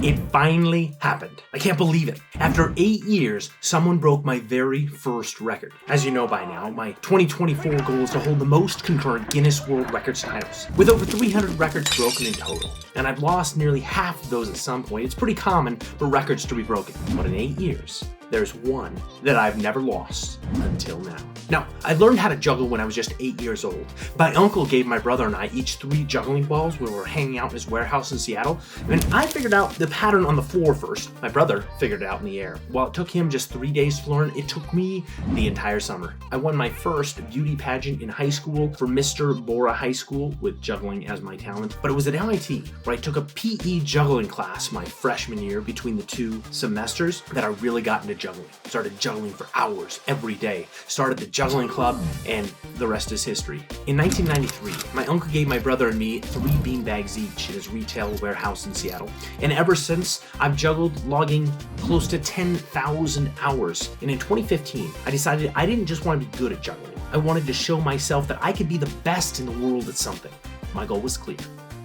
It finally happened. I can't believe it. After 8 years, someone broke my very first record. As you know by now, my 2024 goal is to hold the most concurrent Guinness World Records titles, with over 300 records broken in total. And I've lost nearly half of those at some point. It's pretty common for records to be broken, but in 8 years, there's one that I've never lost until now. Now, I learned how to juggle when I was just 8 years old. My uncle gave my brother and I each 3 juggling balls when we were hanging out in his warehouse in Seattle, and I figured out the pattern on the floor first. My brother figured it out in the air. While it took him just 3 days to learn, it took me the entire summer. I won my first beauty pageant in high school for Mr. Bora High School with juggling as my talent, but it was at MIT where I took a PE juggling class my freshman year between the 2 semesters that I really got into juggling. Started juggling for hours every day. Started the juggling club, and the rest is history. In 1993, my uncle gave my brother and me 3 beanbags each in his retail warehouse in Seattle. And ever since, I've juggled, logging close to 10,000 hours. And in 2015, I decided I didn't just want to be good at juggling. I wanted to show myself that I could be the best in the world at something. My goal was clear: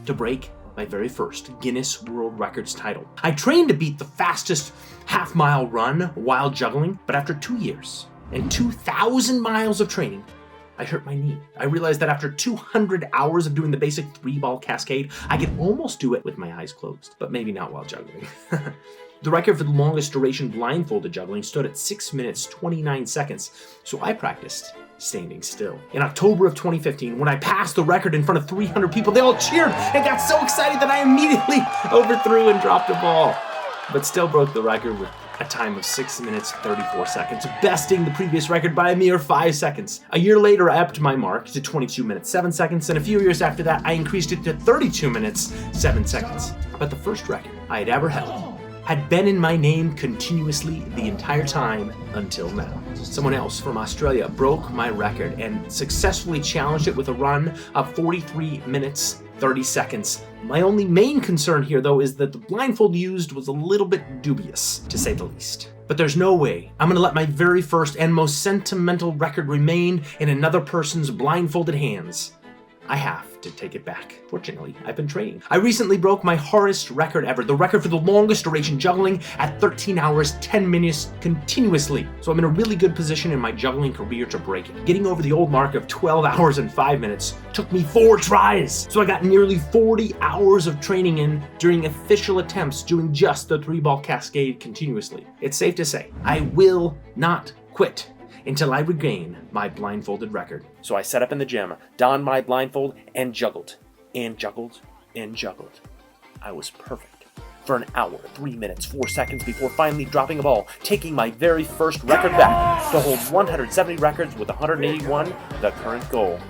to break my very first Guinness World Records title. I trained to beat the fastest half-mile run while juggling, but after 2 years and 2,000 miles of training, I hurt my knee. I realized that after 200 hours of doing the basic 3-ball cascade, I could almost do it with my eyes closed, but maybe not while juggling. The record for the longest duration blindfolded juggling stood at 6 minutes, 29 seconds, so I practiced standing still. In October of 2015, when I passed the record in front of 300 people, they all cheered and got so excited that I immediately overthrew and dropped a ball, but still broke the record with a time of 6 minutes, 34 seconds, besting the previous record by a mere 5 seconds. A year later, I upped my mark to 22 minutes, 7 seconds, and a few years after that, I increased it to 32 minutes, 7 seconds. But the first record I had ever held had been in my name continuously the entire time until now. Someone else from Australia broke my record and successfully challenged it with a run of 43 minutes, 30 seconds. My only main concern here, though, is that the blindfold used was a little bit dubious, to say the least. But there's no way I'm gonna let my very first and most sentimental record remain in another person's blindfolded hands. I have to take it back. Fortunately, I've been training. I recently broke my hardest record ever, the record for the longest duration juggling at 13 hours, 10 minutes continuously. So I'm in a really good position in my juggling career to break it. Getting over the old mark of 12 hours and 5 minutes took me 4 tries. So I got nearly 40 hours of training in during official attempts doing just the 3-ball cascade continuously. It's safe to say, I will not quit until I regain my blindfolded record. So I set up in the gym, donned my blindfold, and juggled, and juggled, and juggled. I was perfect for an hour, 3 minutes, 4 seconds before finally dropping a ball, taking my very first record back to hold 170 records with 181, the current goal.